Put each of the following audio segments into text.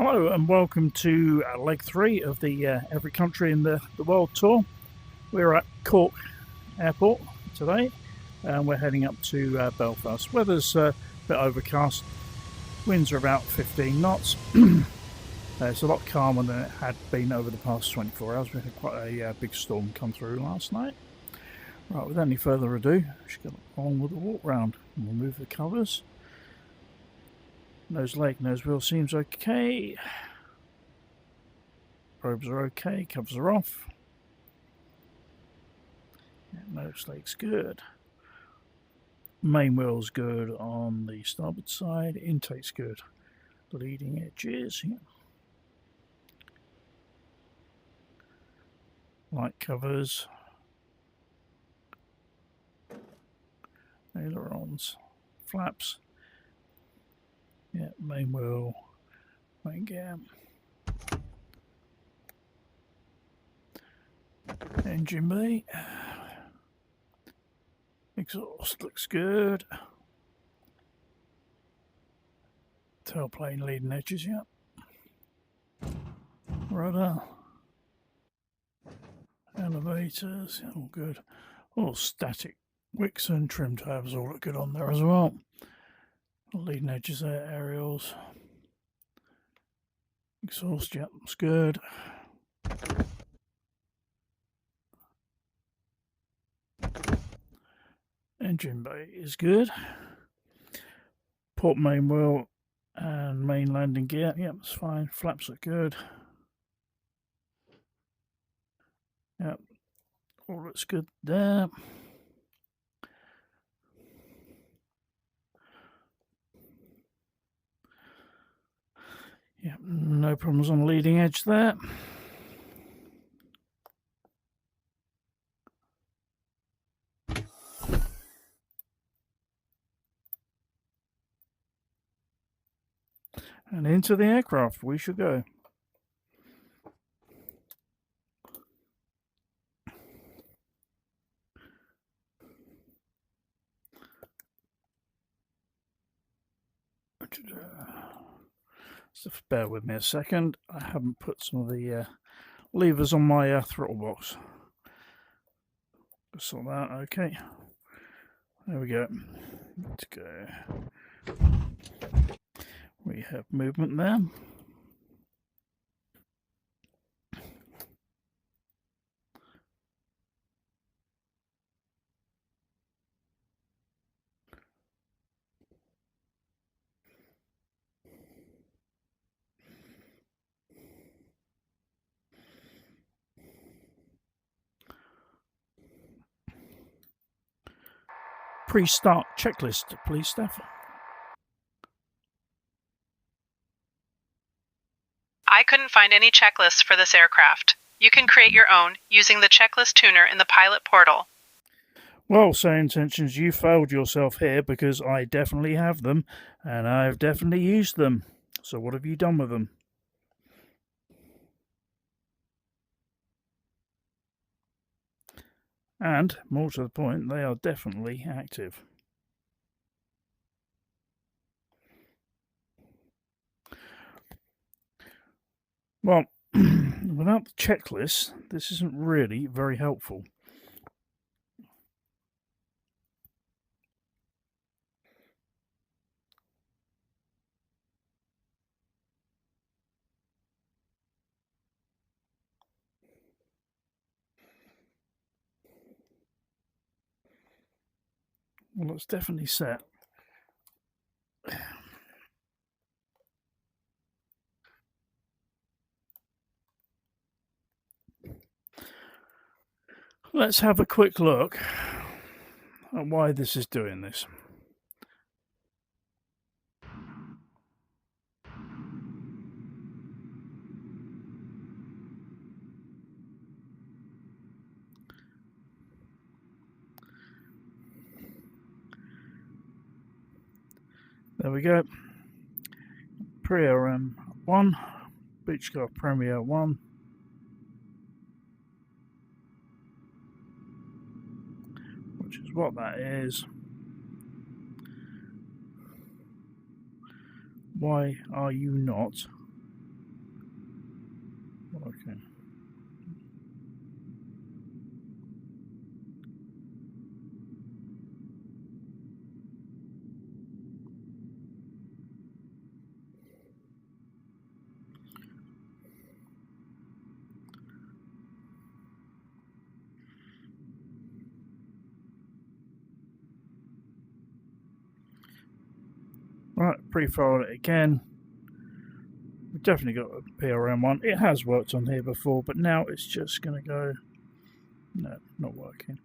Hello and welcome to leg 3 of the Every Country in the World tour. We're at Cork Airport today and we're heading up to Belfast. Weather's a bit overcast, winds are about 15 knots. It's a lot calmer than it had been over the past 24 hours. We had quite a big storm come through last night. Right, without any further ado, we should get on with the walk round and we'll move the covers. Nose leg, nose wheel seems okay. Probes are okay, covers are off. Yeah, nose leg's good. Main wheel's good on the starboard side. Intake's good. Leading edges. Yeah. Light covers. Ailerons. Flaps. Yeah, main wheel. Main gear. Engine bay. Exhaust looks good. Tailplane leading edges, yeah. Rudder. Elevators, all good. All static wicks and trim tabs all look good on there as well. Leading edges there, aerials. Exhaust, yeah, looks good. Engine bay is good. Port main wheel and main landing gear, yep, it's fine. Flaps look good. Yep, all looks good there. Yep, no problems on the leading edge there. And into the aircraft we shall go. So bear with me a second. I haven't put some of the levers on my throttle box. Sort that. Okay. There we go. Let's go. We have movement there. Pre-start checklist, please, Steph. I couldn't find any checklists for this aircraft. You can create your own using the checklist tuner in the pilot portal. Well, SayIntentions, you failed yourself here because I definitely have them and I've definitely used them. So what have you done with them? And, more to the point, they are definitely active. Well, without the checklist, this isn't really very helpful. Well, it's definitely set. Let's have a quick look at why this is doing this. There we go. Premier 1, Beechcraft Premier 1. Which is what that is. Why are you not Okay. Right, pre-file it again. We've definitely got a PRM one. It has worked on here before, but now it's just going to go... No, not working.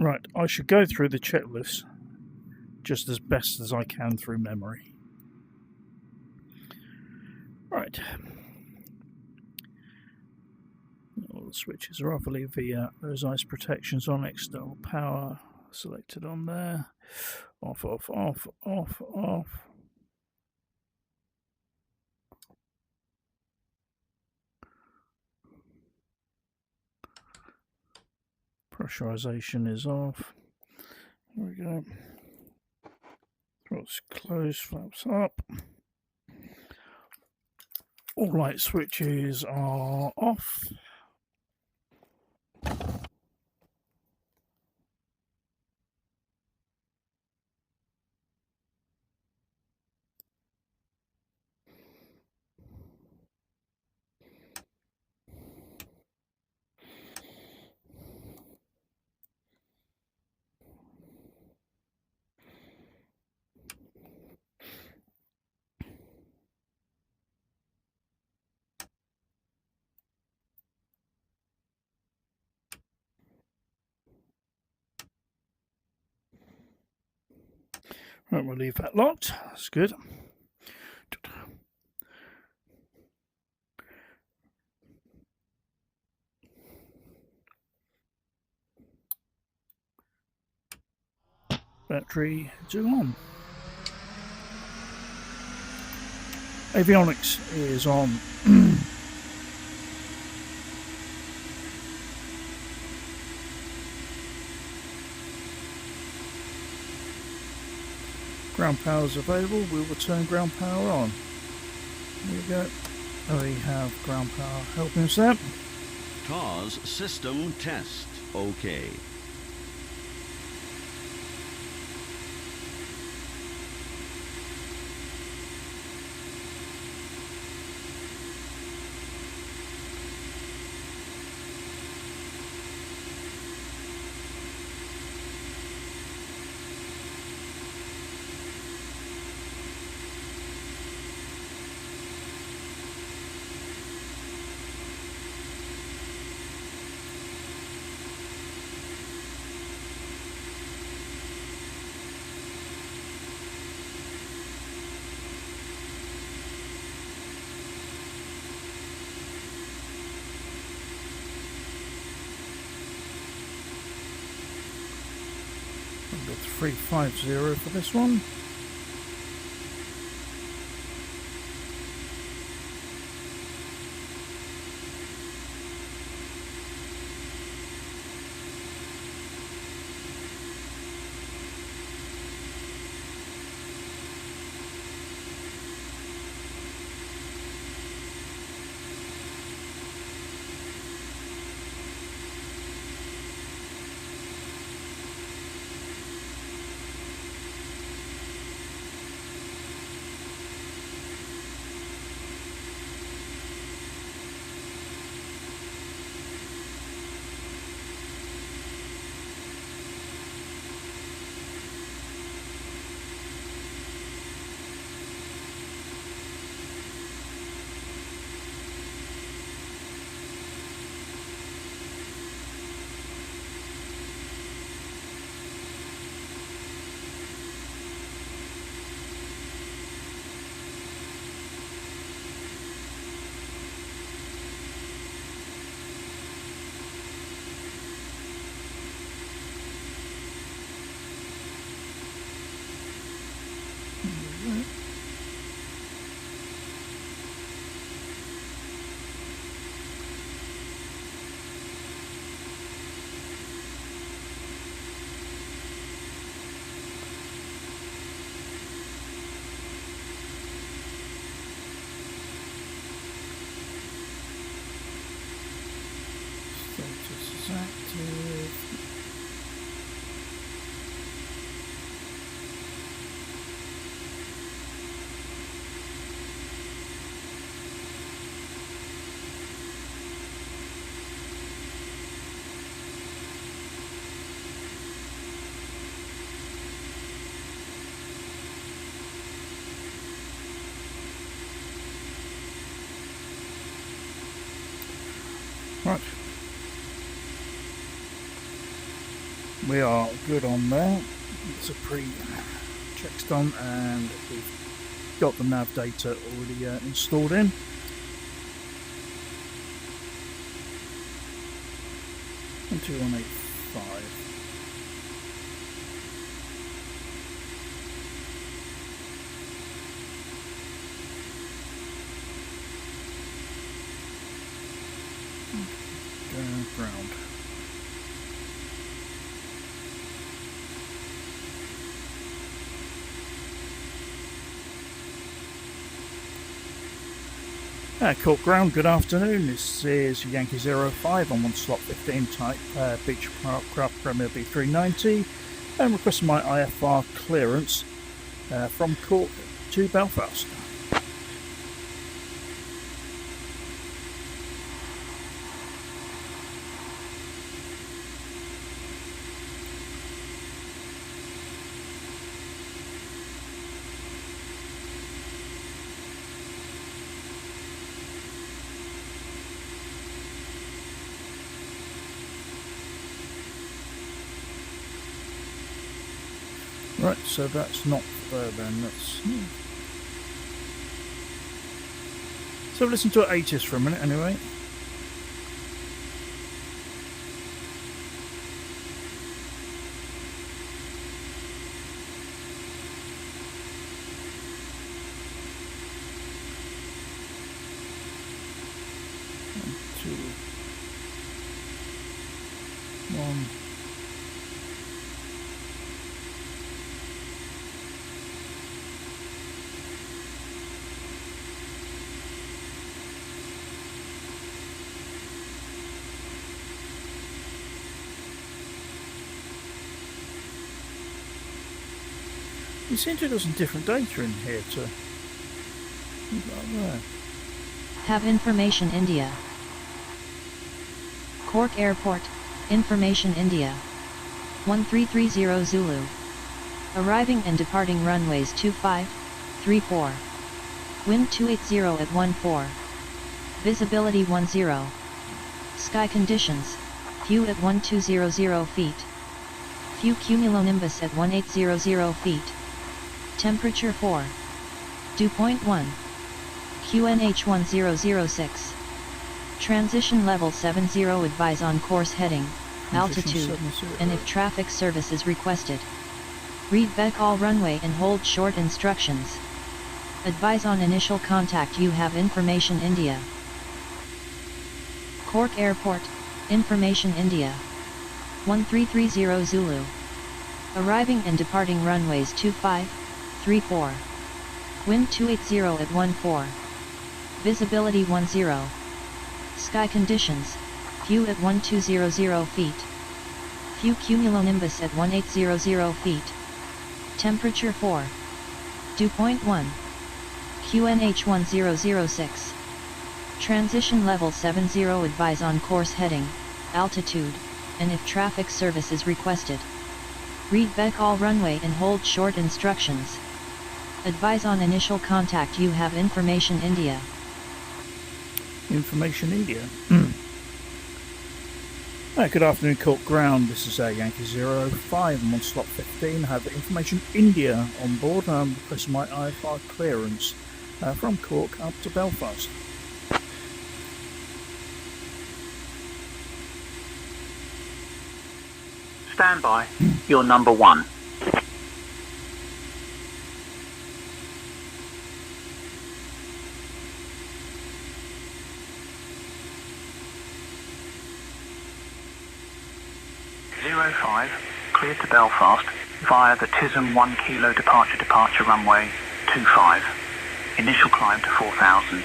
Right, I should go through the checklist just as best as I can through memory. Right. All the switches are off. I'll leave those ice protections on. External power selected on there. Off, off, off, off, off. Pressurization is off. There we go. Throttles closed, flaps up. All light switches are off. Right, we'll leave that locked. That's good. Battery 2 on. Avionics is on. Ground power is available. We will turn ground power on. There we go. We have ground power helping us out. TAWS system test. OK. Got 350 for this one. Right. We are good on there. It's a pre-checks done, and we've got the nav data already installed in. And 2185. Ground. Cork ground, good afternoon. This is Yankee 05 on one slot 15 type Beechcraft Premier B390, and requesting my IFR clearance from Cork to Belfast. Right, so that's not there then, that's... So listen to ATIS for a minute anyway. You seem to have some different data in here to... Have information India. Cork Airport, information India. 1330 Zulu. Arriving and departing runways 25, 34. Wind 280 at 14. Visibility 10. Sky conditions, few at 1200 feet. Few cumulonimbus at 1800 feet. Temperature 4. Dew point 1. QNH 1006. Transition level 70. Advise on course heading, altitude, and if traffic service is requested. Read back all runway and hold short instructions. Advise on initial contact. You have information India. Cork Airport, information India. 1330 Zulu. Arriving and departing runways 25, 34. Wind 280 at 14. Visibility 10. Sky conditions, few at 1200 feet. Few cumulonimbus at 1800 feet. Temperature 4. Dew point 1. QNH 1006. Transition level 70. Advise on course heading, altitude, and if traffic service is requested. Read back all runway and hold short instructions. Advise on initial contact. You have information India. Information India. Good afternoon, Cork ground. This is Yankee 05. I'm on slot 15. I have information India on board. I'm requesting my IFR clearance from Cork up to Belfast. Stand by. You're number 1. Clear to Belfast via the TISM 1 kilo departure runway 25. Initial climb to 4000.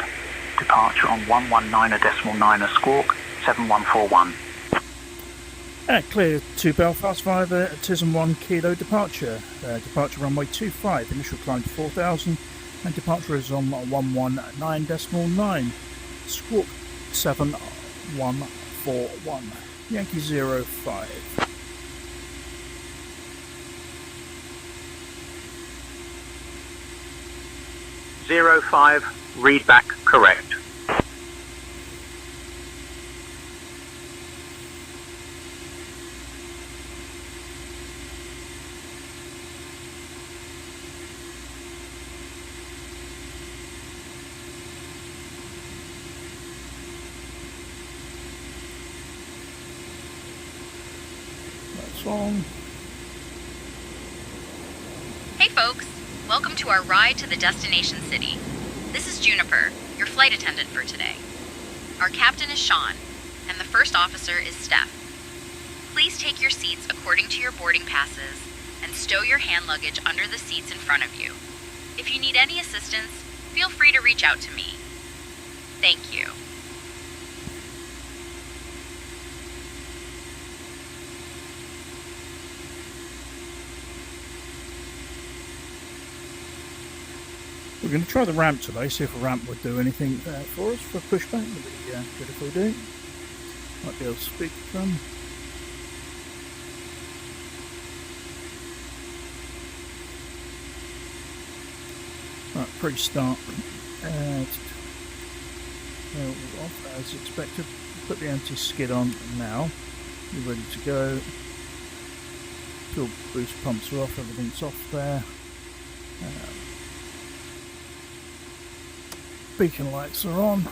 Departure on 119.9 Squawk 7141. Clear to Belfast via the TISM 1 kilo departure. Departure runway 25. Initial climb to 4000 and departure is on 119.9 Squawk 7141. Yankee 05. Zero 05, read back correct. on. Hey folks, welcome to our ride to the destination city. This is Juniper, your flight attendant for today. Our captain is Sean, and the first officer is Steph. Please take your seats according to your boarding passes and stow your hand luggage under the seats in front of you. If you need any assistance, feel free to reach out to me. Thank you. We're going to try the ramp today, see if a ramp would do anything for us for pushback. It'd be good if we do. Might be able to speak to them. Right, pre-start. Off as expected. Put the anti-skid on now. You're ready to go. Fuel boost pumps are off, everything's off there. Beacon lights are on.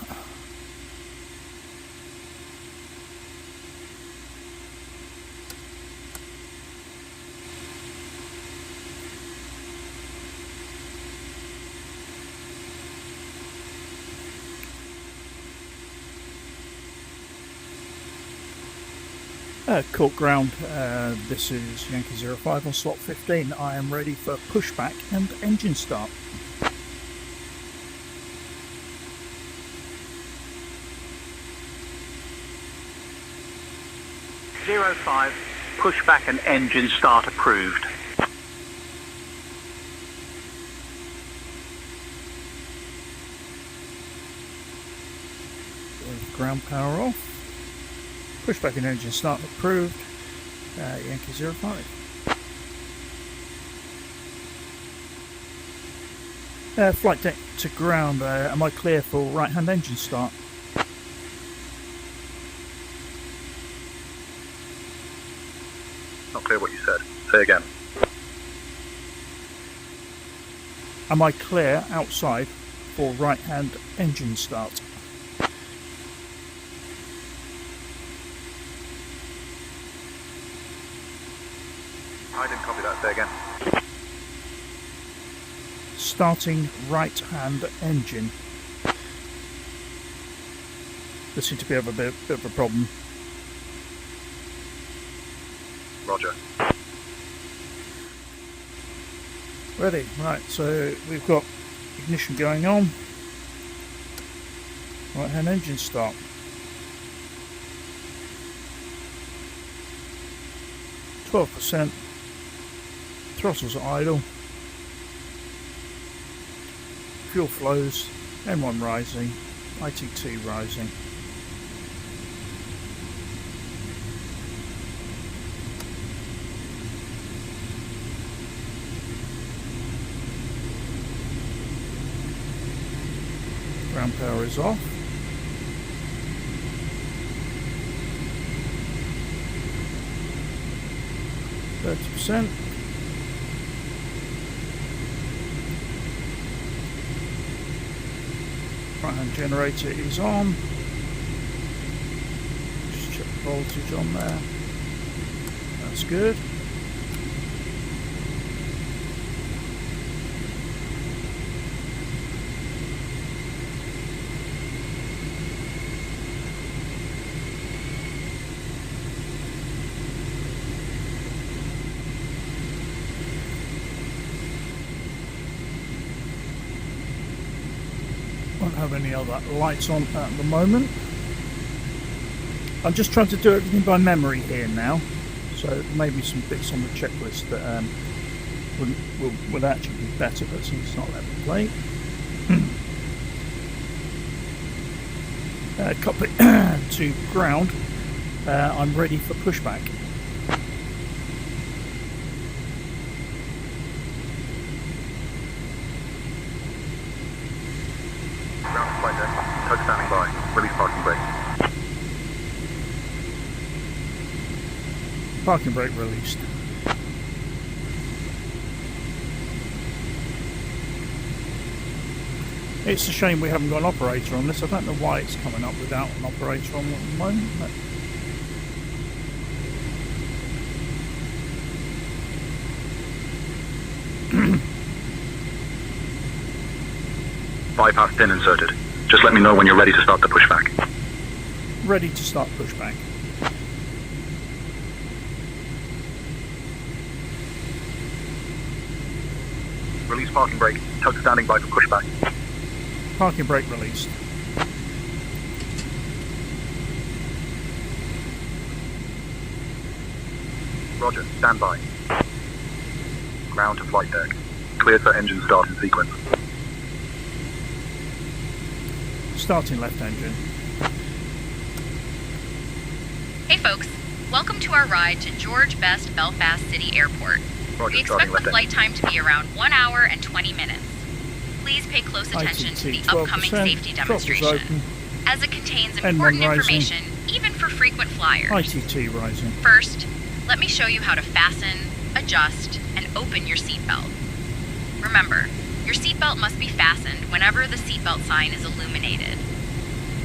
Cork ground, this is Yankee 05 on slot 15. I am ready for pushback and engine start. .05, pushback and engine start approved. Ground power off. Pushback and engine start approved. Yankee 05. Flight deck to ground. Am I clear for right hand engine start? Not clear what you said. Say again. Am I clear outside for right hand engine start? I didn't copy that. Say again. Starting right hand engine. There seems to be a bit of a problem. Roger. Ready, right, so we've got ignition going on. Right hand engine start. %. Throttles are idle. Fuel flows. M1 rising. ITT rising. Ground power is off. %. Right hand generator is on. Just check the voltage on there. That's good. Won't have any other lights on at the moment. I'm just trying to do everything by memory here now, so there may be some bits on the checklist that would actually be better, but since it's not let me play. Copy to ground. I'm ready for pushback. Ground flight deck. Tug standing by. Release parking brake. Parking brake released. It's a shame we haven't got an operator on this. I don't know why it's coming up without an operator on at the moment. But Bypass pin inserted. Just let me know when you're ready to start the pushback. Ready to start pushback. Release parking brake. Tug standing by for pushback. Parking brake released. Roger, stand by. Ground to flight deck. Cleared for engine start in sequence. Starting left engine. Hey folks, welcome to our ride to George Best Belfast City Airport. Roger, We expect the flight time to be around 1 hour and 20 minutes. Please pay close attention to the upcoming safety demonstration, as it contains important information even for frequent flyers. ITT rising. First, let me show you how to fasten, adjust, and open your seatbelt. Remember, your seatbelt must be fastened whenever the seatbelt sign is illuminated.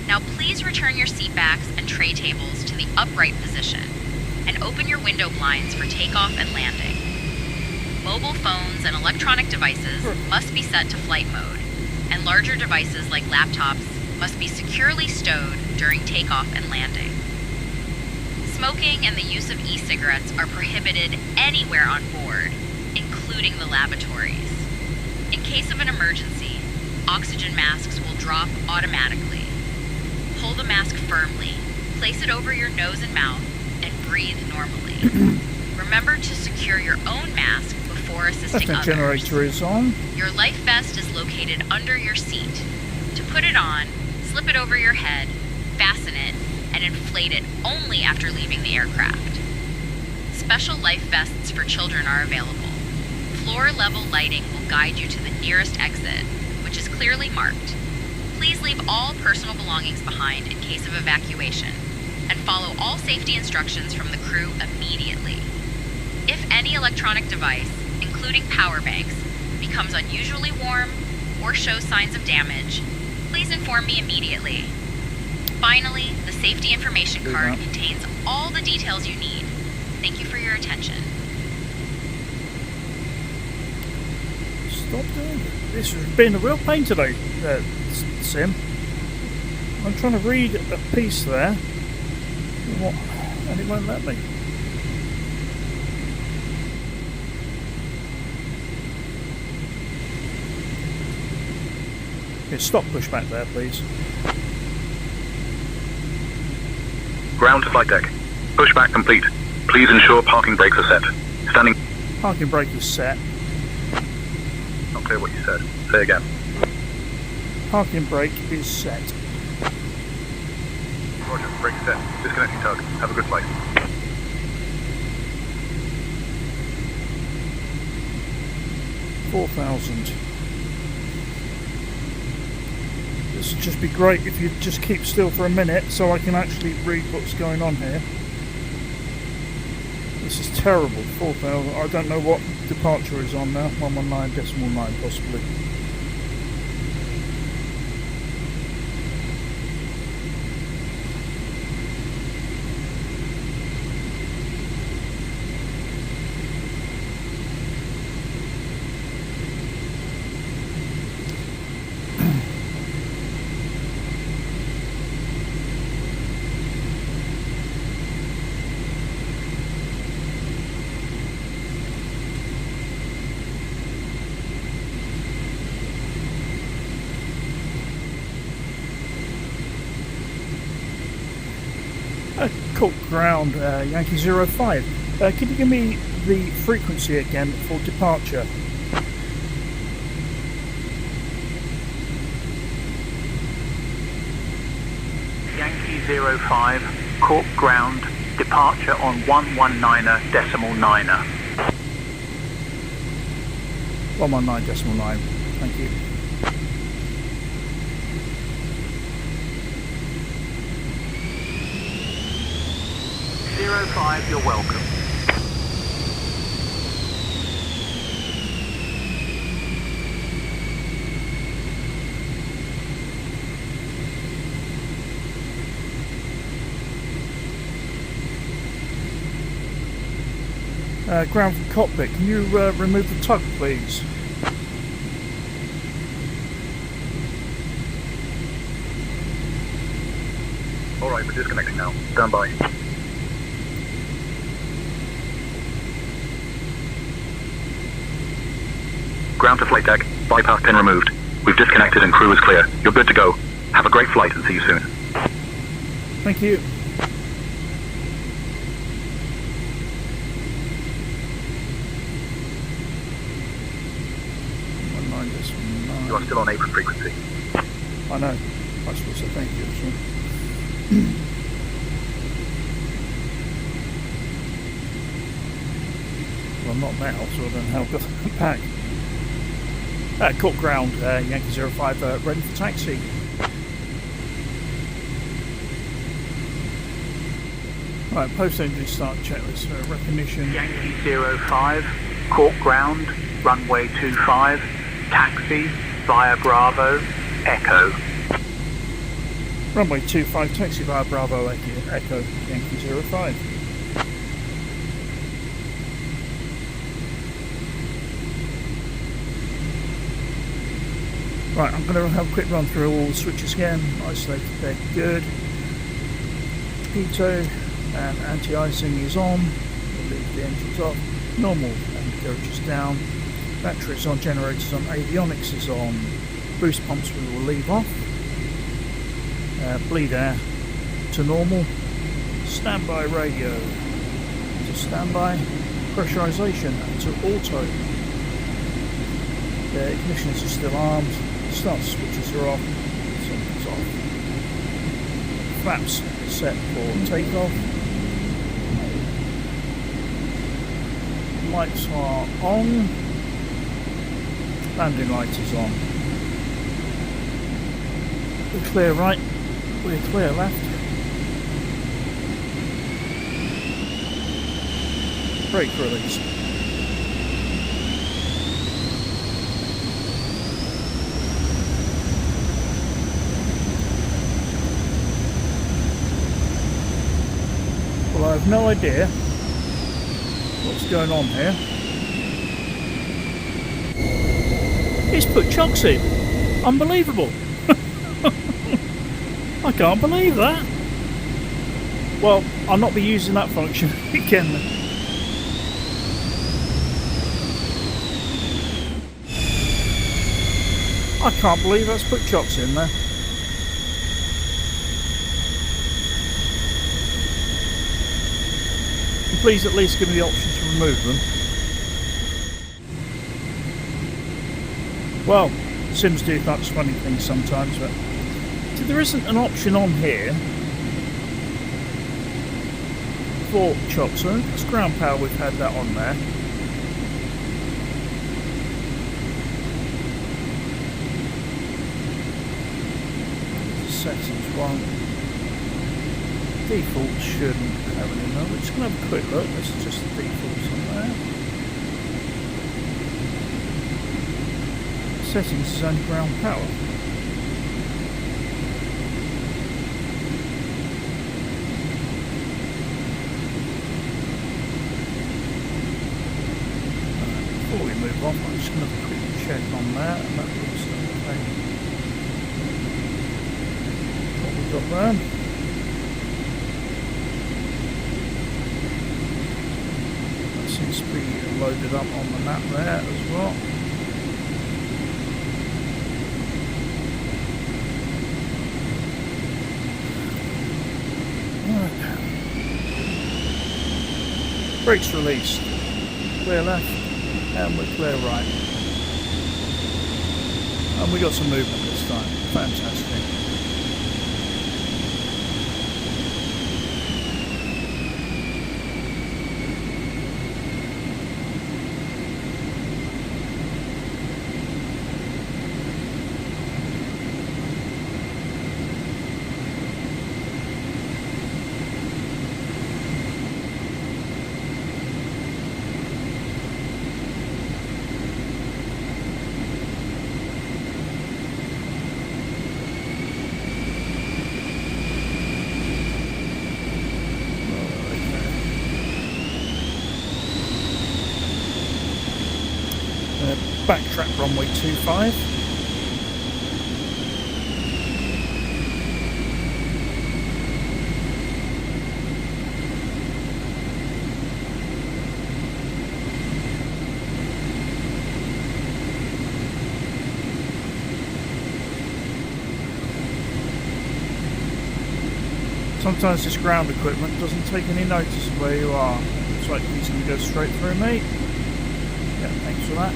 Now please return your seatbacks and tray tables to the upright position, and open your window blinds for takeoff and landing. Mobile phones and electronic devices must be set to flight mode, and larger devices like laptops must be securely stowed during takeoff and landing. Smoking and the use of e-cigarettes are prohibited anywhere on board, including the lavatories. In case of an emergency, oxygen masks will drop automatically. Pull the mask firmly, place it over your nose and mouth, and breathe normally. Remember to secure your own mask before assisting Left others. generator is on. Your life vest is located under your seat. To put it on, slip it over your head, fasten it, and inflate it only after leaving the aircraft. Special life vests for children are available. Floor-level lighting will guide you to the nearest exit, which is clearly marked. Please leave all personal belongings behind in case of evacuation, and follow all safety instructions from the crew immediately. If any electronic device, including power banks, becomes unusually warm or shows signs of damage, please inform me immediately. Finally, the safety information card contains all the details you need. Thank you for your attention. Stop doing it. This has been a real pain today, Sim. I'm trying to read a piece there, and it won't let me. Okay, stop pushback there, please. Ground to flight deck. Pushback complete. Please ensure parking brakes are set. Standing. Parking brake is set. Not clear what you said. Say again. Parking brake is set. Roger, brake set. Disconnecting tug. Have a good flight. $4,000. This would just be great if you'd just keep still for a minute so I can actually read what's going on here. This is terrible. 4,000. I don't know what departure is on now. 119.9 possibly. Cork ground, Yankee 05. Can you give me the frequency again for departure? Yankee 05, Cork ground, departure on 119.9. 119.9. Thank you. You're welcome. Ground from cockpit, can you remove the tug, please? 5, we're disconnecting now. Stand by. Ground to flight deck. Bypass pin removed. We've disconnected and crew is clear. You're good to go. Have a great flight and see you soon. Thank you. You are still on apron frequency. I know. I suppose so. Thank you. Well, I'm not now, so I don't know how I've got that back. Cork ground, Yankee 05, ready for taxi. Right, post-engine start checklist, recognition. Yankee 05, Cork ground, runway 25, taxi via Bravo, Echo. Runway 25, taxi via Bravo, Echo, Yankee 05. Right, I'm going to have a quick run through all the switches again. Isolated deck, good. Pitot and anti-icing is on. We'll leave the engines off. Normal undercarriage is down. Batteries on, generators on, avionics is on. Boost pumps we will leave off. Bleed air to normal. Standby radio to standby. Pressurization to auto. The ignitions are still armed. Start switches are off. Something's off. Flaps set for takeoff. Lights are on. Landing light is on. We're clear right. We're clear left. Brake release. Well, I have no idea what's going on here. He's put chocks in. Unbelievable. I can't believe that. Well, I'll not be using that function again. I can't believe that's put chocks in there. Please at least give me the option to remove them. Well, Sims do such funny things sometimes, but there isn't an option on here for chocks. So it's ground power, we've had that on there. Settings 1. Default shouldn't have any more. We're just going to have a quick look. This is just the defaults on there. Settings is only ground power. Before we move on, I'm just going to have a quick check on that, and that looks okay. What we've got there. Seems to be loaded up on the map there as well. Right. Brakes released. Clear left and we're clear right. And we got some movement this time. Fantastic. Backtrack runway 25. Sometimes this ground equipment doesn't take any notice of where you are. Looks like he's going to go straight through me. Yeah, thanks for that.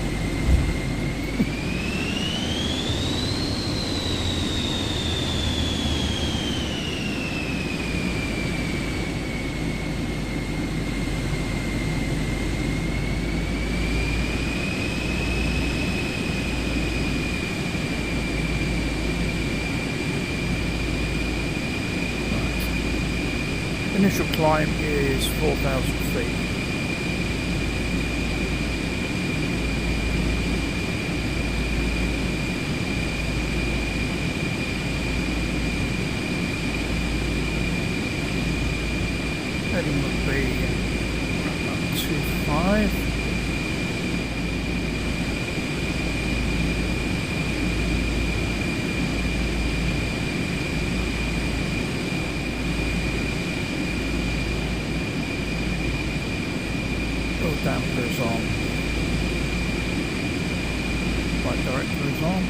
Initial climb is 4,000 feet. Heading would be about 2.5. Dampers on, flight director is on.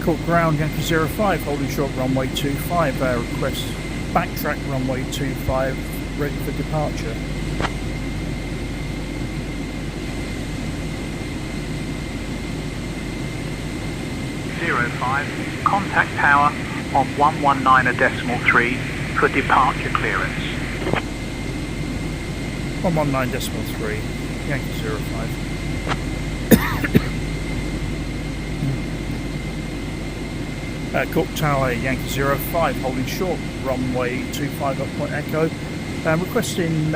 Cork ground, Yankee 05, holding short runway 25, request backtrack runway 25, ready for departure. Contact tower on 119.3 for departure clearance. 119.3, Yankee 05. Cork Tower, Yankee 05, holding short, runway 25 up Point Echo, requesting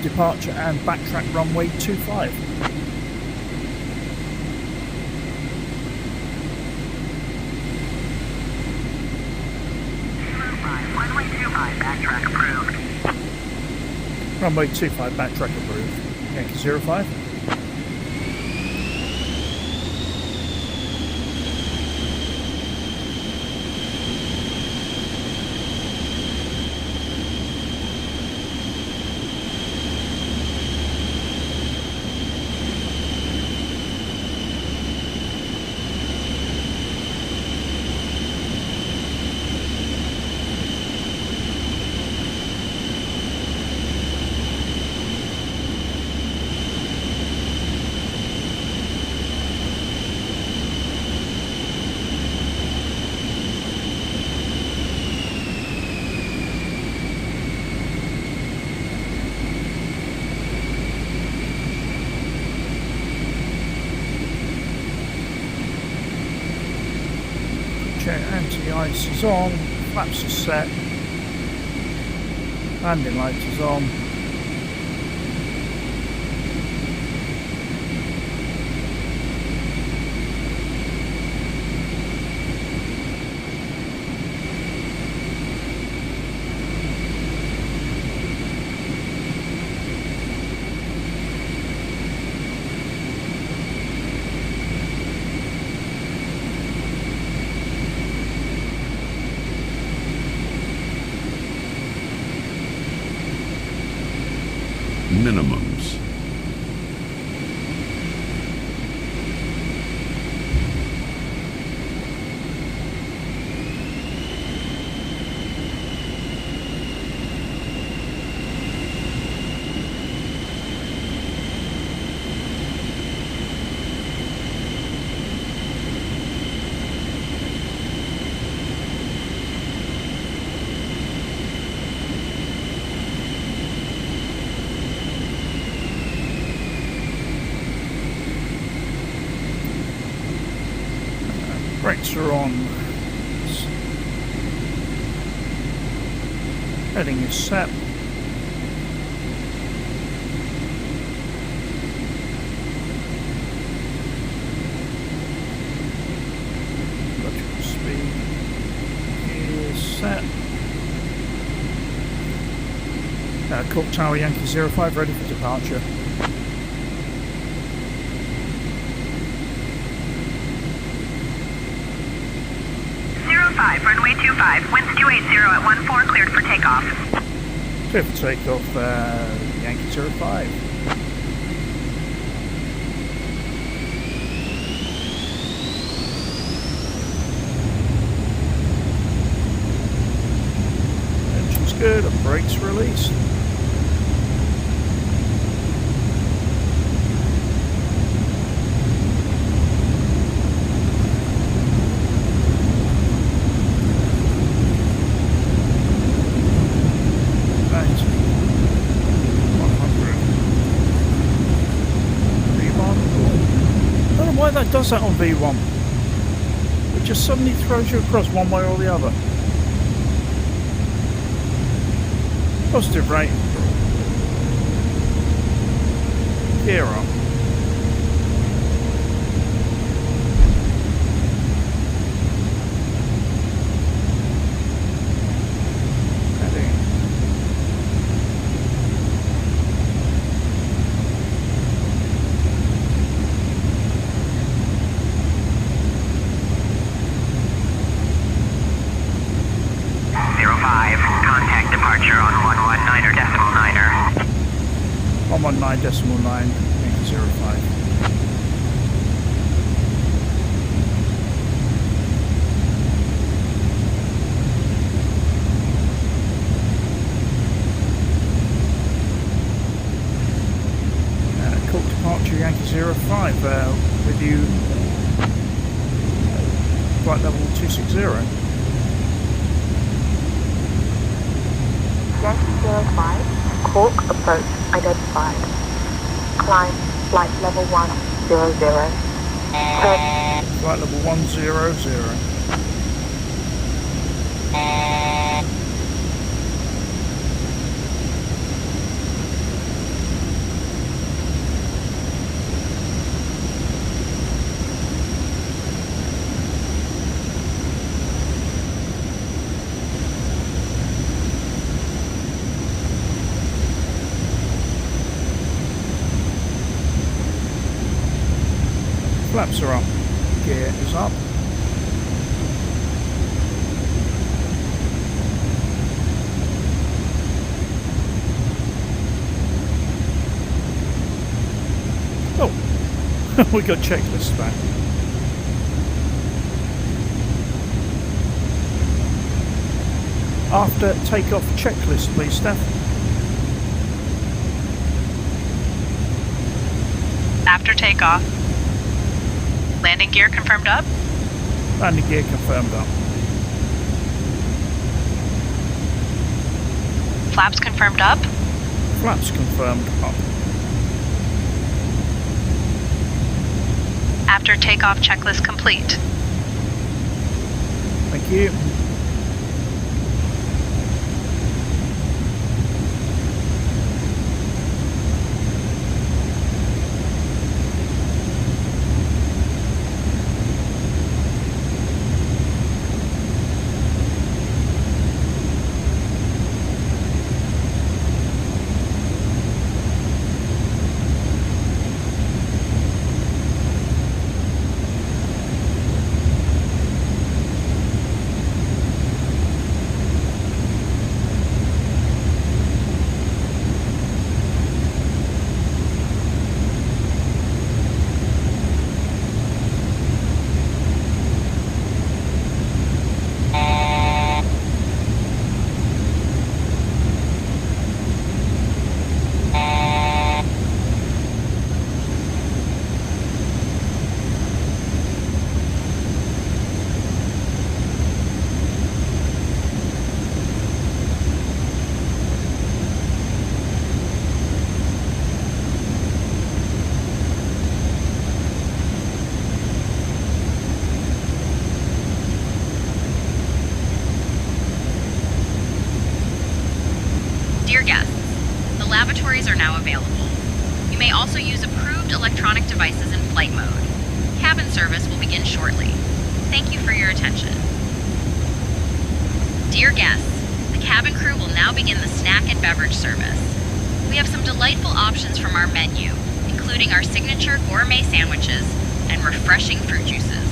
departure and backtrack runway 25. Runway 25, backtrack approved. Runway 25, backtrack approved, Yankee 05. Anti-ice is on, flaps are set, landing light is on. minimums. Brakes are on. Heading is set. Electrical speed is set. Cork Tower Yankee 05 ready for departure. 05, runway 25, winds 280 at 14, cleared for takeoff. Clear for takeoff, Yankee 05. Engine's good, and brakes released. That does that on V1. It just suddenly throws you across one way or the other. Positive rate. Gear up. Heading. Contact departure on 119.9er. 119.9, Yankee 05. Cork departure Yankee 05 with you flight level 260. Yankee 05, Cork approach identified. Climb flight level 100. Flight level 100. Flaps are up, gear is up. Oh, we got checklists back. After takeoff checklist, please, Steph. After takeoff. Landing gear confirmed up? Landing gear confirmed up. Flaps confirmed up? Flaps confirmed up. After takeoff checklist complete. Thank you. services are now available. You may also use approved electronic devices in flight mode. Cabin service will begin shortly. Thank you for your attention. Dear guests, the cabin crew will now begin the snack and beverage service. We have some delightful options from our menu, including our signature gourmet sandwiches and refreshing fruit juices.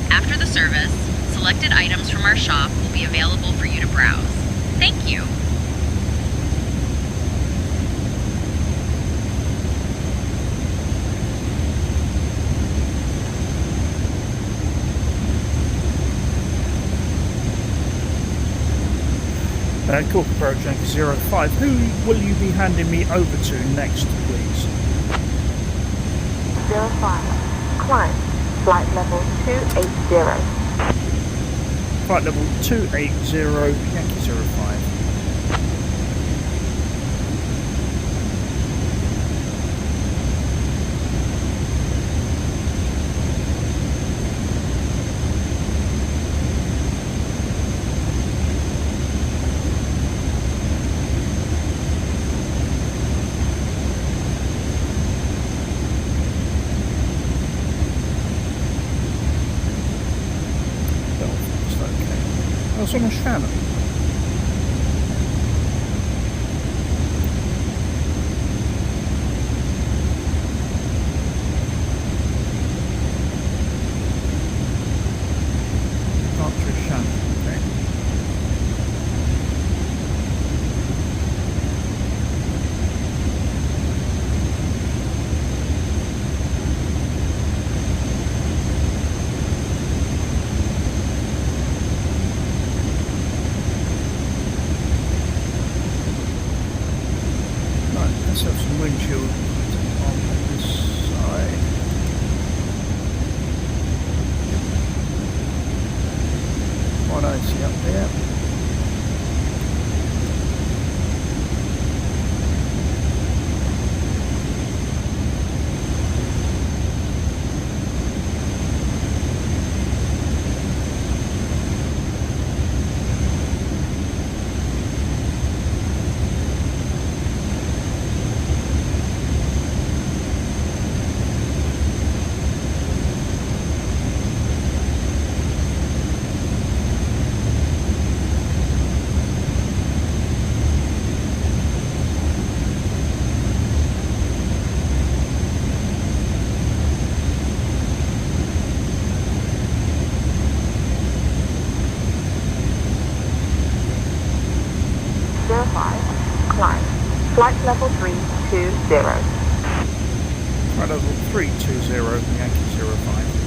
After the service, selected items from our shop will be available for you to browse. Thank you. Cork approach Yankee 05. Who will you be handing me over to next, please? 05. Climb. Flight level 280. Flight level 280, Yankee 05. So much Shannon. Departure Shannon, okay. Let's have some windshield on this side. What I see up there. Climb. Flight level 320. Flight level 320, Yankee 05.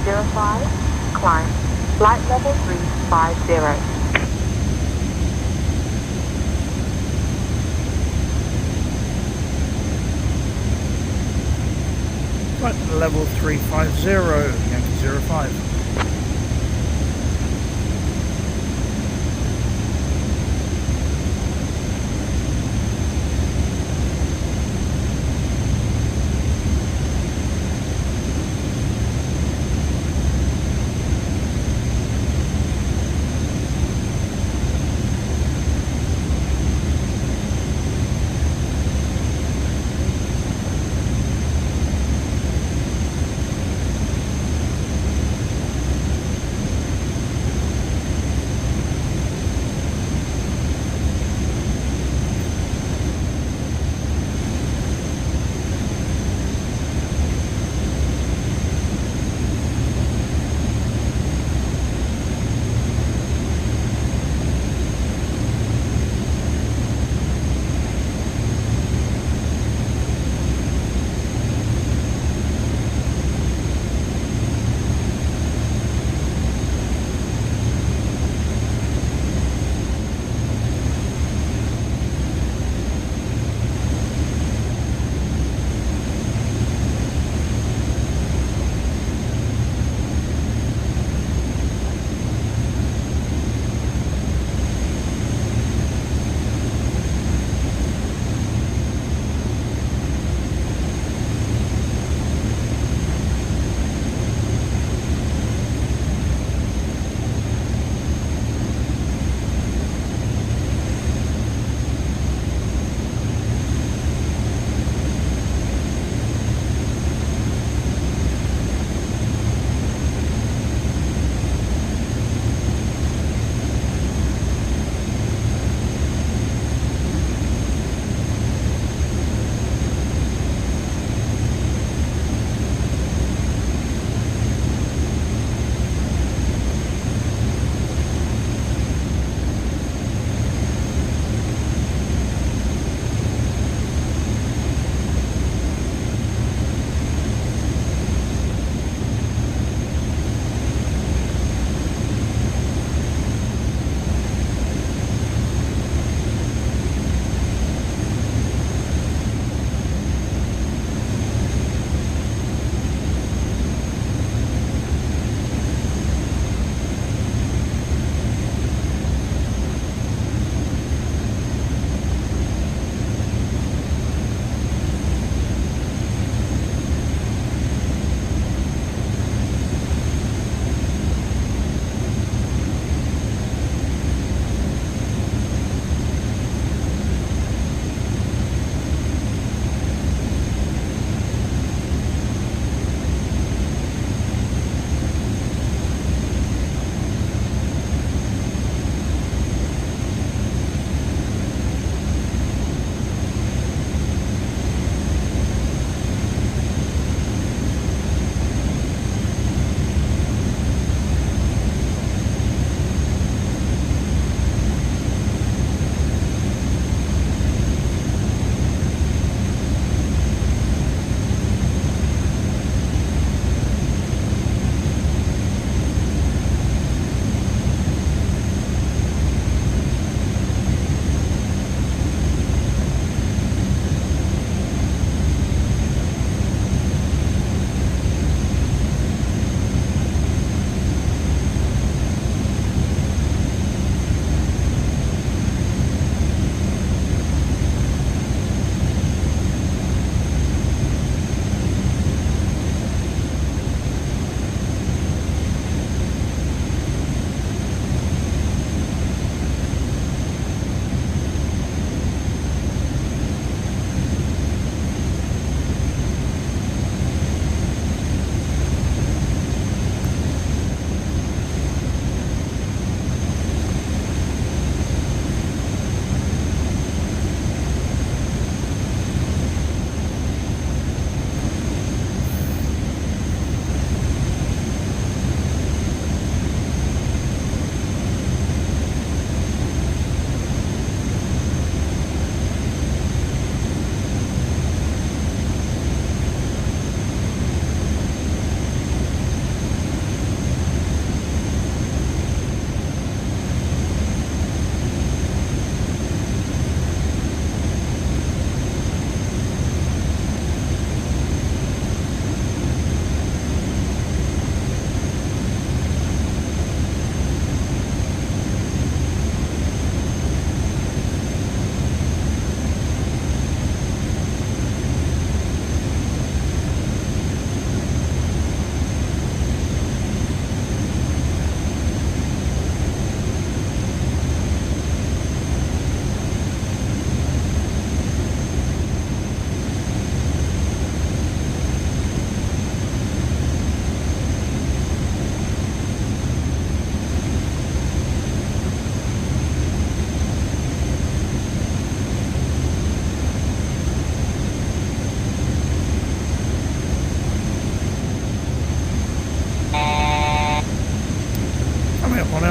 05, climb, flight level 350. Right, level 350, Yankee 05.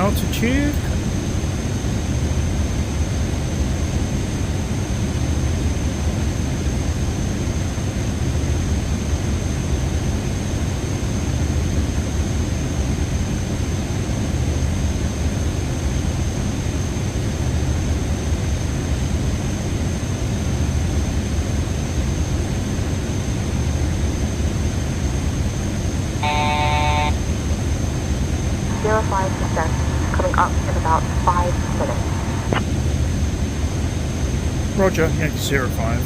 altitude. Coming up in about 5 minutes. Roger, Yankee 05.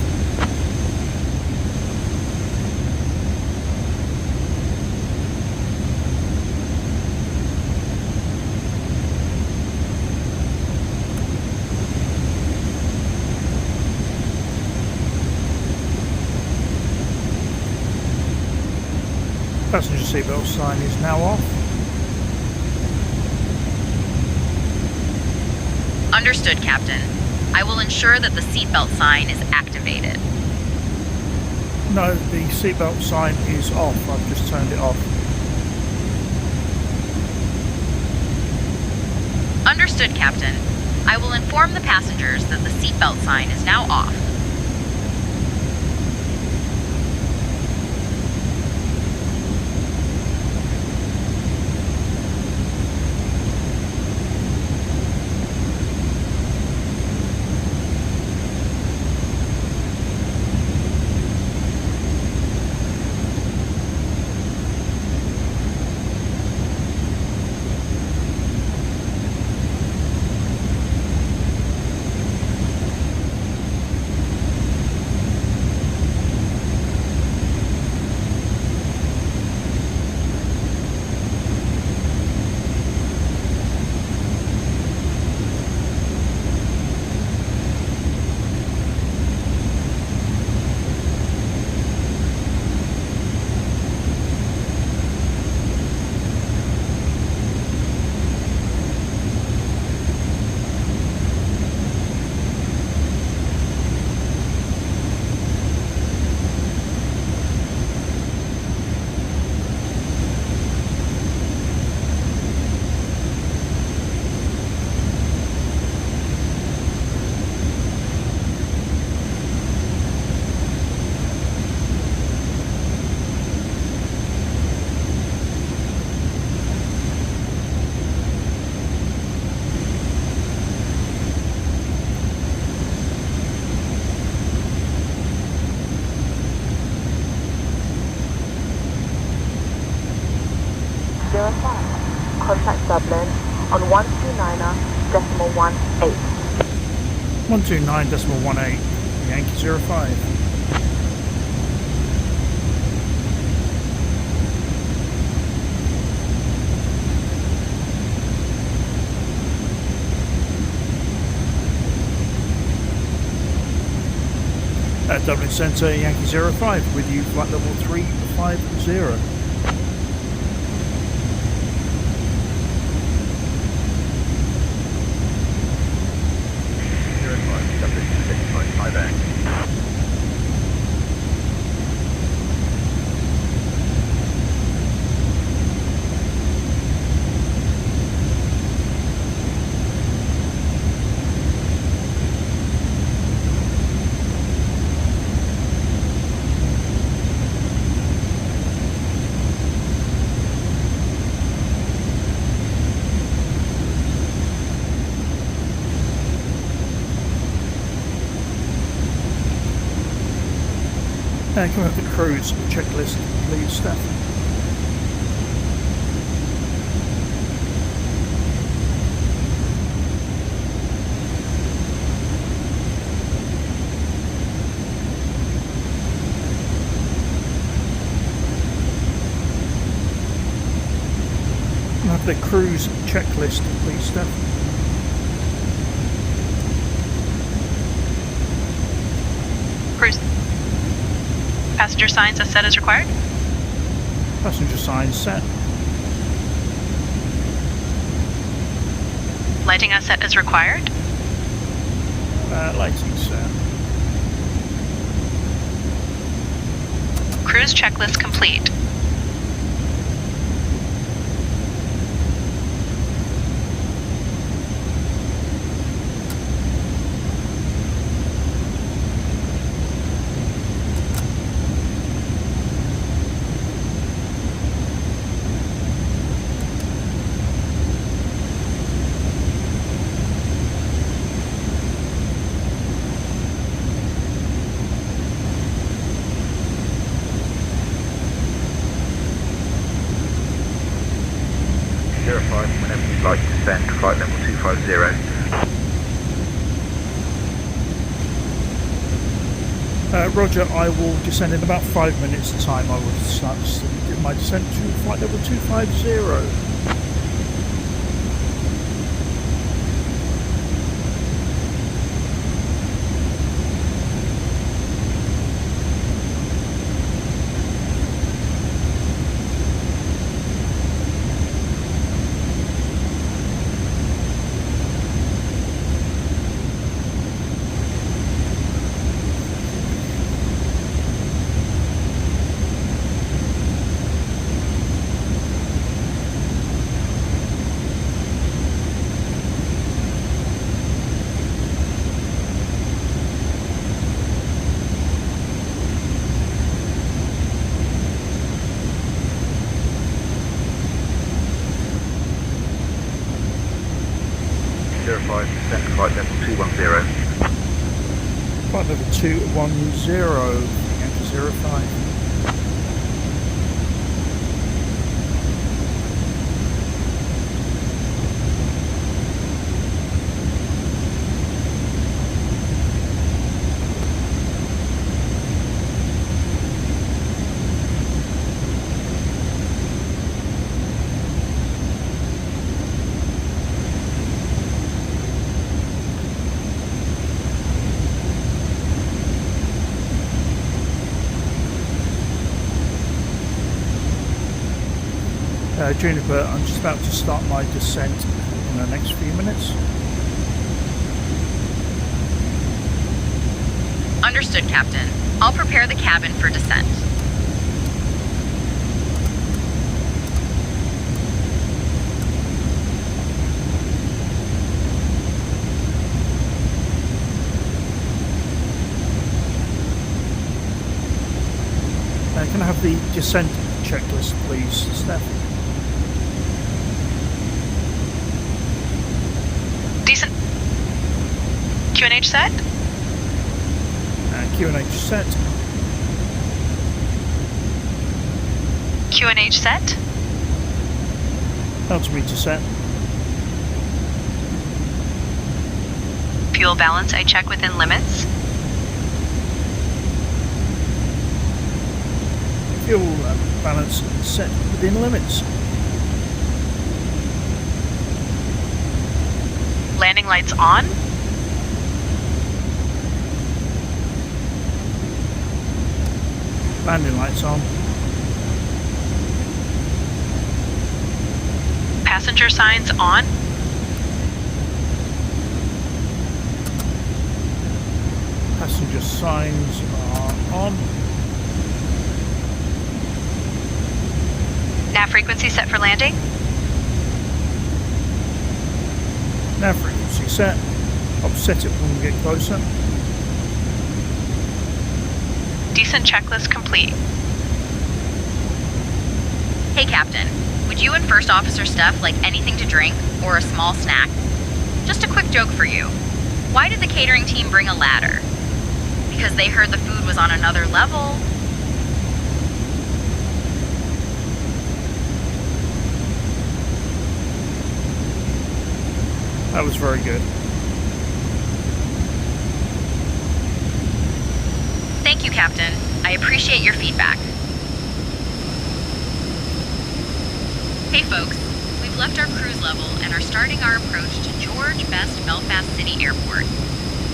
Passenger seatbelt sign is now off. Understood, Captain. I will ensure that the seatbelt sign is activated. No, the seatbelt sign is off. I've just turned it off. Understood, Captain. I will inform the passengers that the seatbelt sign is now off. Contact Dublin on 129.18. 129.18, Yankee 05. At Dublin Centre, Yankee 05 with you, flight level 350. Can we have the cruise checklist, please, Steph? Can I have the cruise checklist, please, Steph? Cruise. Passenger signs are set as required. Passenger signs set. Lighting are set as required. Lighting set. Cruise checklist complete. 05, whenever you'd like to descend, flight level 250. Roger, I will descend in about 5 minutes time. I will start my descent to flight level 250. Descend to flight level 210. Flight level 210, Yankee 05. Juniper, I'm just about to start my descent in the next few minutes. Understood, Captain. I'll prepare the cabin for descent. Can I have the descent checklist, please, Steph? Decent. QNH set? QNH set. QNH set? Altimeter set. Fuel balance, I check within limits. Fuel balance set within limits. Landing lights on. Landing lights on. Passenger signs on. Passenger signs are on. Nav frequency set for landing. Nav frequency set. I'll set it when we get closer. Decent checklist complete. Hey, Captain. Would you and First Officer Steph like anything to drink or a small snack? Just a quick joke for you. Why did the catering team bring a ladder? Because they heard the food was on another level? That was very good. Thank you, Captain. I appreciate your feedback. Hey, folks. We've left our cruise level and are starting our approach to George Best Belfast City Airport.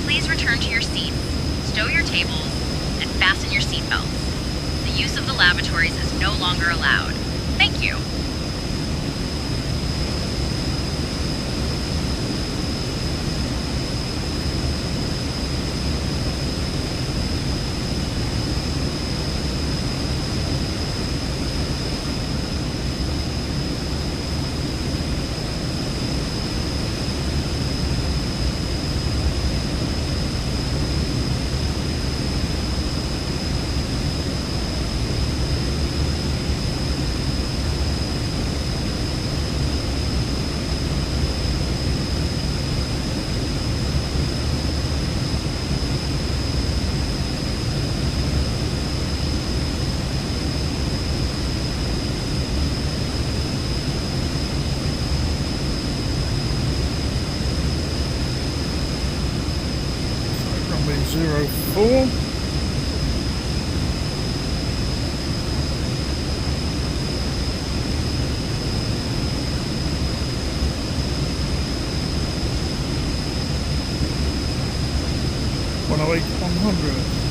Please return to your seats, stow your tables, and fasten your seatbelts. The use of the lavatories is no longer allowed. Thank you. 4. One oh eight, 100.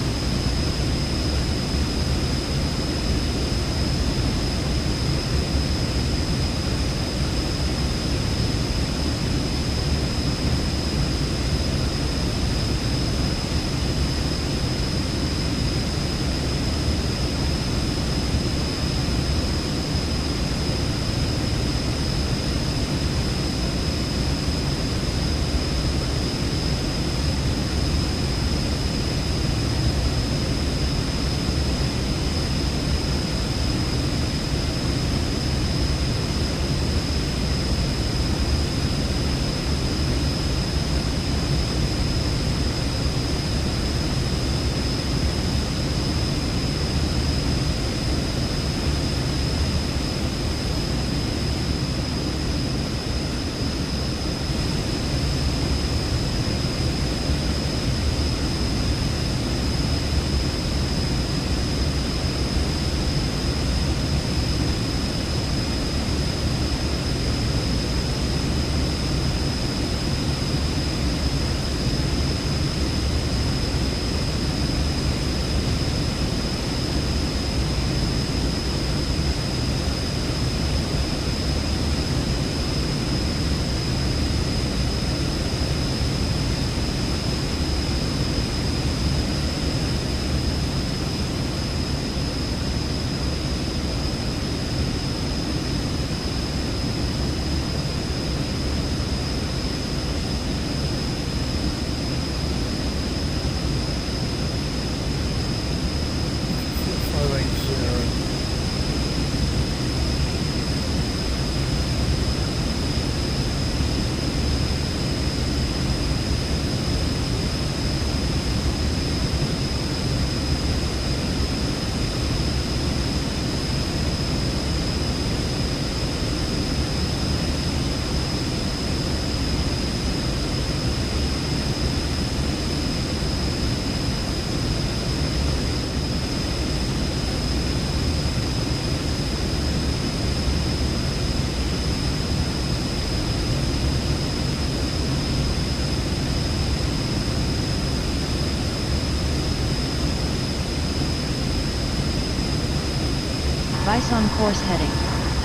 Advice on course heading,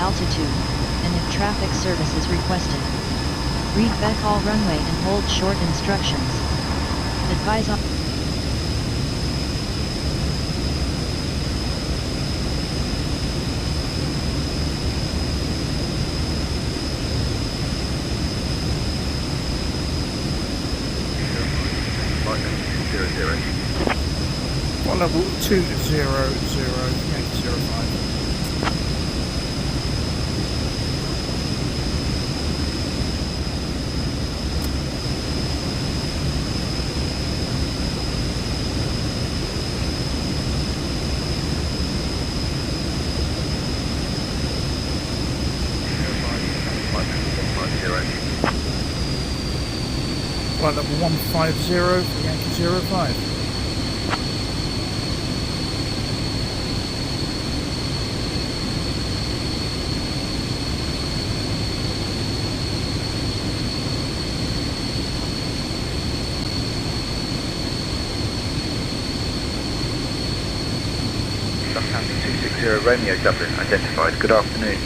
altitude, and if traffic service is requested. Read back all runway and hold short instructions. Advise on level 200, Yankee 05. Flight level 150 for Yankee 05. Southampton 260 Romeo Dublin identified. Good afternoon.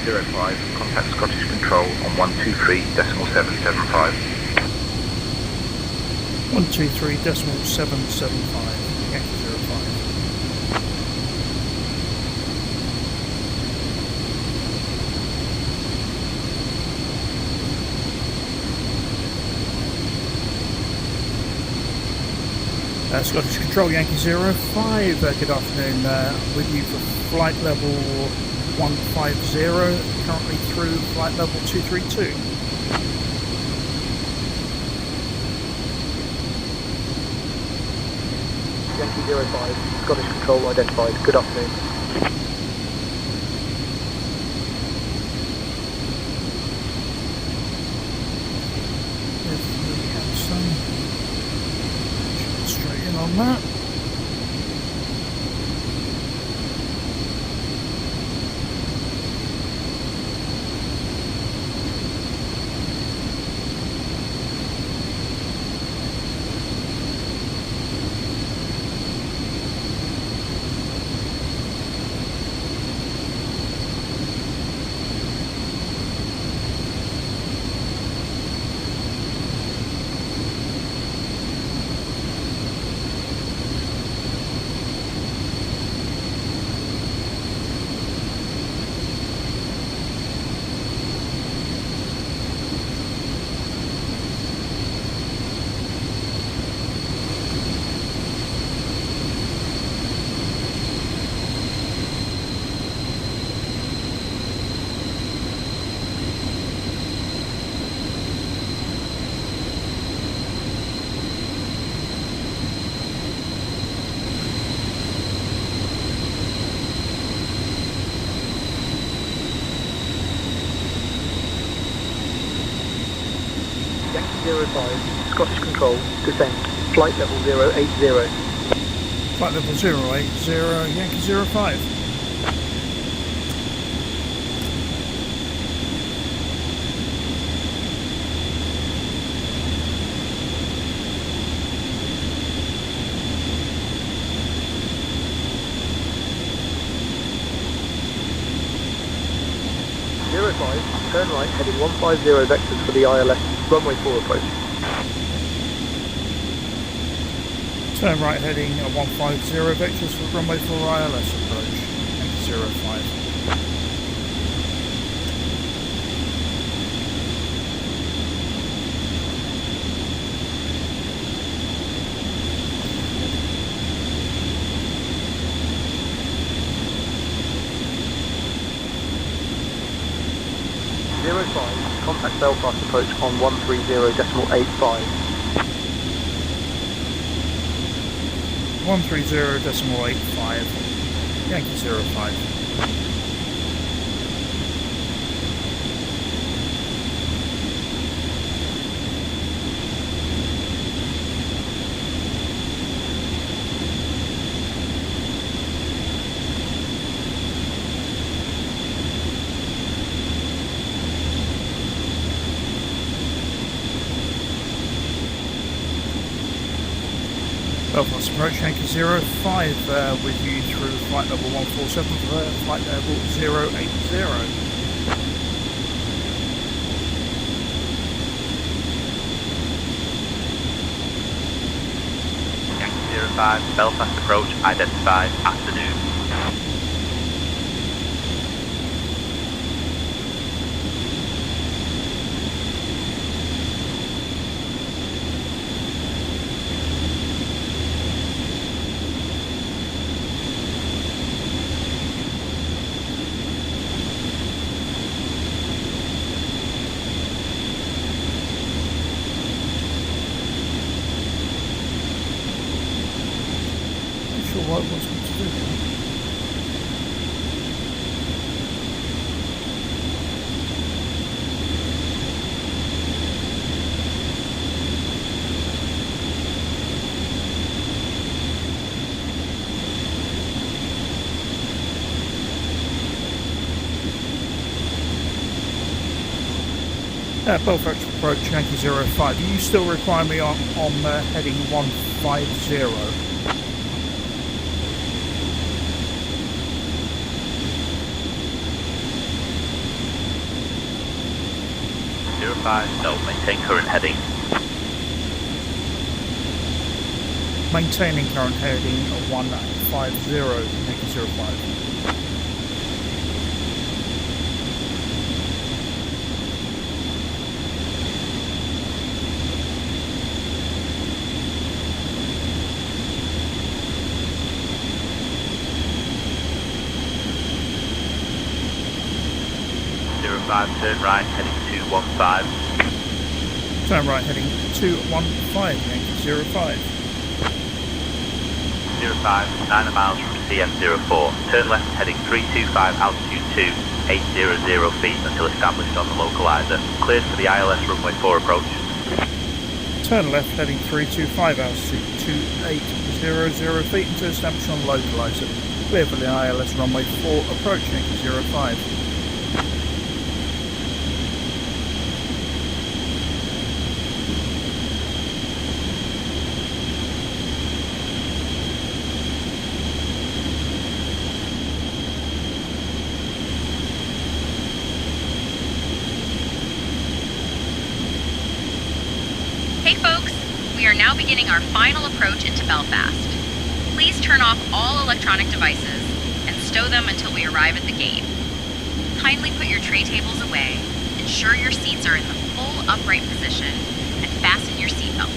05, contact Scottish Control on 123.775. 123.775, Yankee 05. Scottish Control Yankee 05, good afternoon, with you for flight level 150, currently through flight level 232. Yankee 05, Scottish Control identified, good afternoon. If we have some straight in on that. Yankee 05, Scottish Control, descend, flight level 080. Flight level 080, Yankee 05. Turn right, heading 150 vectors for the ILS, runway 4 approach. Turn right heading 150 vectors for runway 4 ILS approach, Yankee 05. 05, contact Belfast approach on 130.85. 130.85, Yankee 05. 12 approach, Yankee 05, with you through flight level 147 for flight level 080. Yankee 05, Belfast approach identified, afternoon. What was supposed to do here? Belfast approach, Yankee 05. You still require me on heading 150? 05, so maintain current heading. Maintaining current heading of 150, negative 05. 05, turn right, heading 215. Turn right, heading 215, negative 05. 05, 9 miles from CM04. Turn left, heading 325, altitude 2, 800 feet until established on the localizer. Cleared for the ILS runway 4 approach. Turn left, heading 325, altitude 2800 feet until established on the localizer. Cleared for the ILS runway 4 approach, negative 05. Hey folks, we are now beginning our final approach into Belfast. Please turn off all electronic devices and stow them until we arrive at the gate. Kindly put your tray tables away, ensure your seats are in the full upright position, and fasten your seatbelts.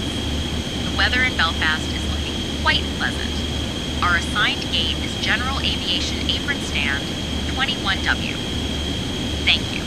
The weather in Belfast is looking quite pleasant. Our assigned gate is General Aviation Apron Stand 21W. Thank you.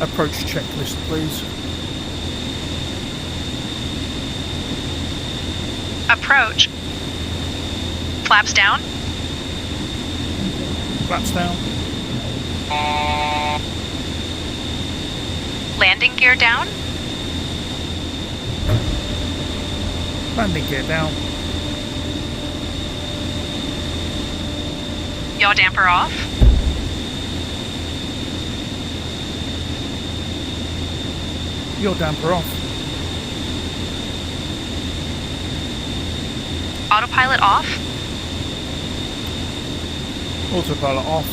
Approach checklist, please. Approach. Flaps down. Flaps down. Landing gear down. Landing gear down. Yaw damper off. Yaw damper off. Autopilot off. Autopilot off.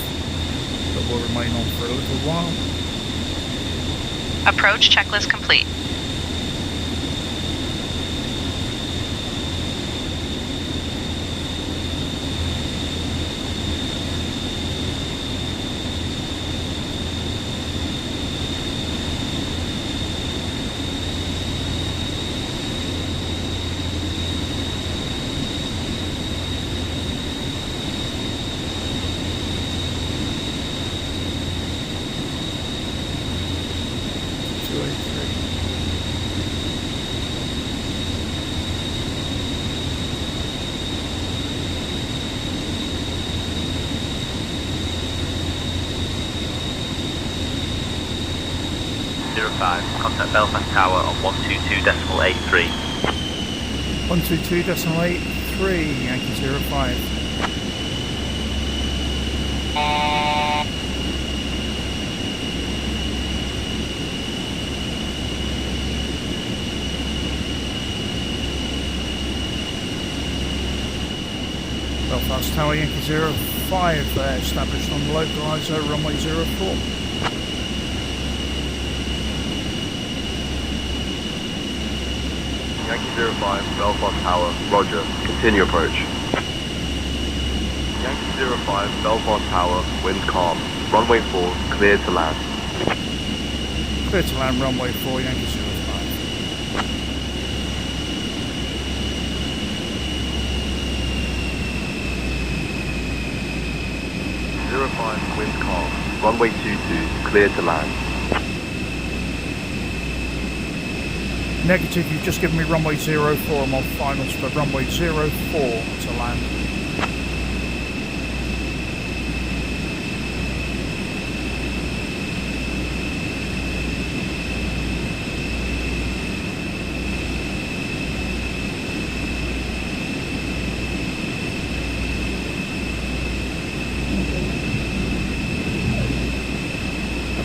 But will remain on for a little while. Approach checklist complete. Contact Belfast Tower on 122.83. 122.83, Yankee 05. Belfast Tower, Yankee 05, established on the localizer, runway 04. Yankee 05, Belfast Tower, roger. Continue approach. Yankee 05, Belfast Tower, wind calm. Runway 4, clear to land. Clear to land, runway 4, Yankee 05. Wind calm. Runway 22, clear to land. Negative, you've just given me runway 04. I'm on finals for runway 04 to land.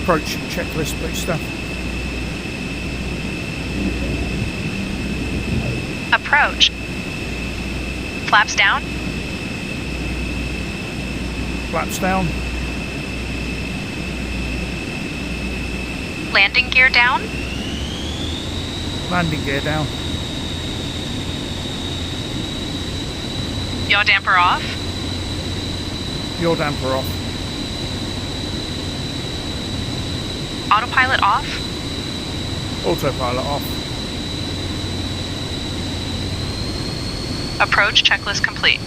Approach checklist, please, Steph. Approach. Flaps down. Flaps down. Landing gear down. Landing gear down. Yaw damper off. Yaw damper off. Autopilot off. Autopilot off. Approach checklist complete.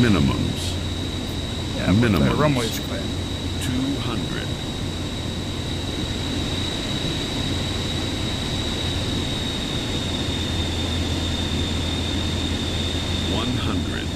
Minimums. Yeah, minimums. The runway's clear. 200. 100. 150.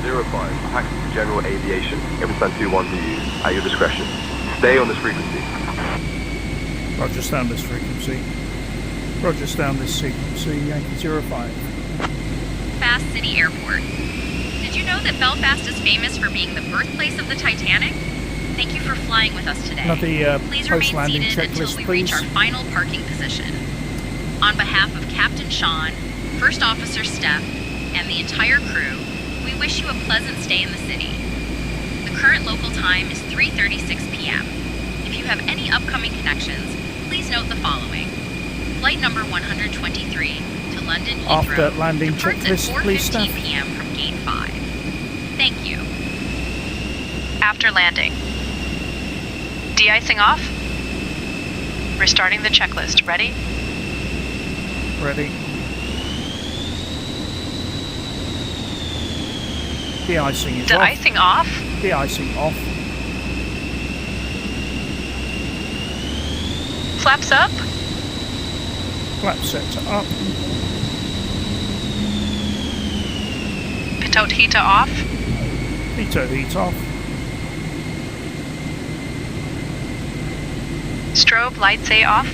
05, taxi to general aviation, Everspan 21 to you, at your discretion. Stay on this frequency. Roger, stand this frequency. Roger, stand this frequency, Yankee 05. Belfast City Airport. Did you know that Belfast is famous for being the birthplace of the Titanic? Thank you for flying with us today. Please remain seated until we reach our final parking position. On behalf of Captain Sean, First Officer Steph, and the entire crew, we wish you a pleasant stay in the city. The current local time is 3:36 p.m. If you have any upcoming connections, please note the following. Flight number 123 to London Heathrow After landing departs at checklist, please, 4:15 Steph. p.m. from Gate 5. Thank you. After landing. De-icing off. Restarting the checklist. Ready? Ready. De-icing is off. De-icing off. De-icing off. Flaps up. Flap set to up. Pitot heater off. Pitot heat off. Strobe lights A off.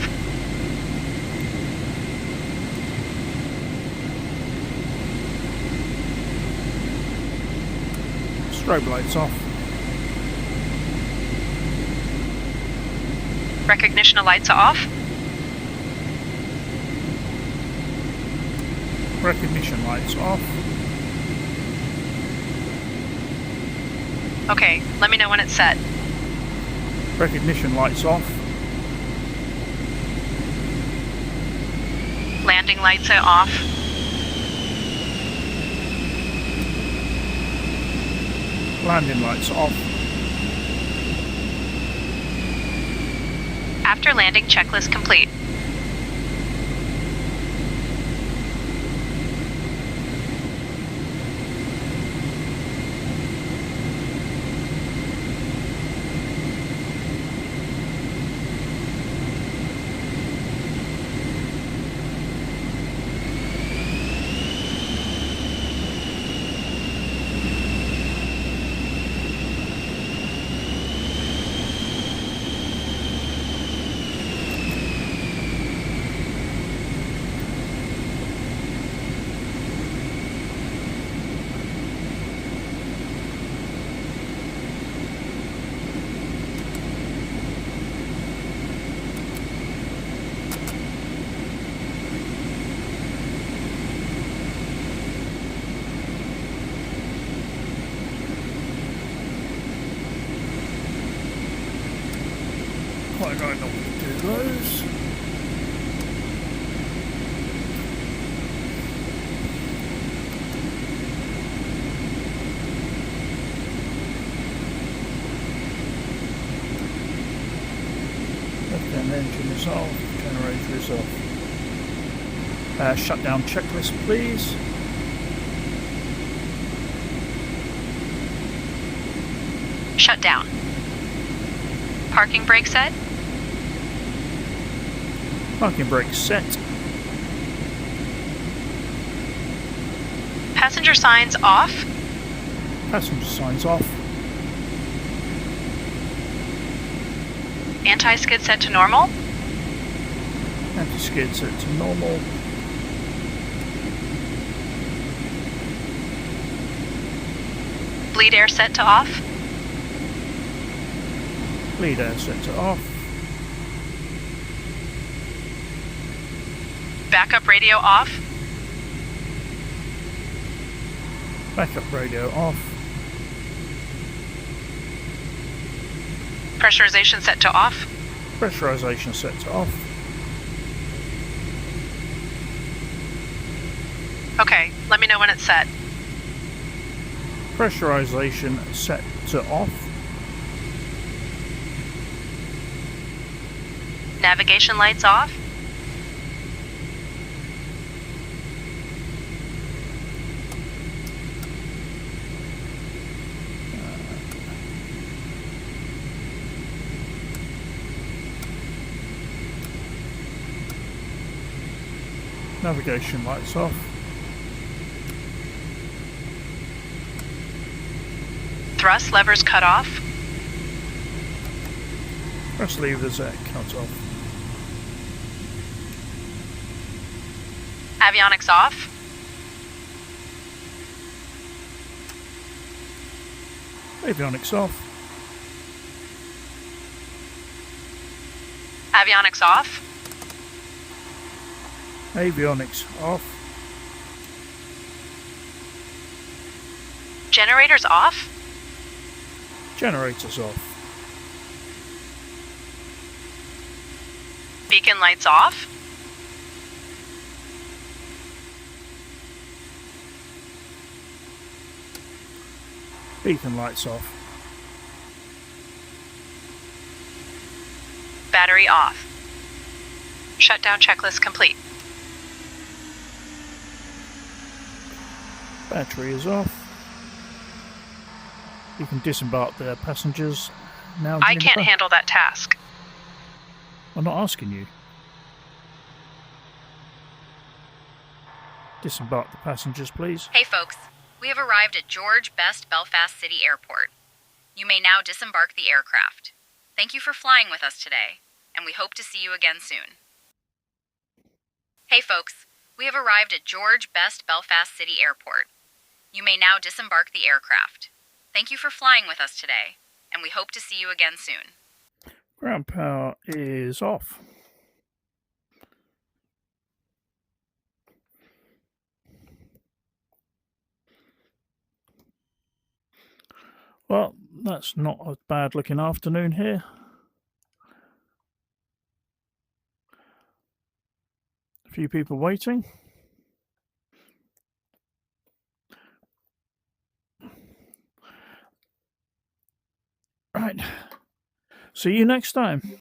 Strobe lights off. Recognition lights are off. Recognition lights off. Okay, let me know when it's set. Recognition lights off. Landing lights are off. Landing lights off. After landing, checklist complete. Quite right, not to do those. Left hand engine is off, generator is off. Shut down checklist, please. Shut down. Parking brake set. Parking brake set. Passenger signs off. Passenger signs off. Anti-skid set to normal. Anti-skid set to normal. Bleed air set to off. Bleed air set to off. Backup radio off. Backup radio off. Pressurization set to off. Pressurization set to off. Okay, let me know when it's set. Pressurization set to off. Navigation lights off. Navigation lights off. Thrust levers cut off. Thrust levers cut off. Avionics off. Avionics off. Avionics off. Avionics off. Generators off. Generators off. Beacon lights off. Beacon lights off. Battery off. Shutdown checklist complete. Battery is off. You can disembark the passengers now. I can't handle that task. I'm not asking you. Disembark the passengers, please. Hey folks, we have arrived at George Best Belfast City Airport. You may now disembark the aircraft. Thank you for flying with us today, and we hope to see you again soon. Hey folks, we have arrived at George Best Belfast City Airport. You may now disembark the aircraft. Thank you for flying with us today, and we hope to see you again soon. Ground power is off. Well, that's not a bad looking afternoon here. A few people waiting. Right. See you next time.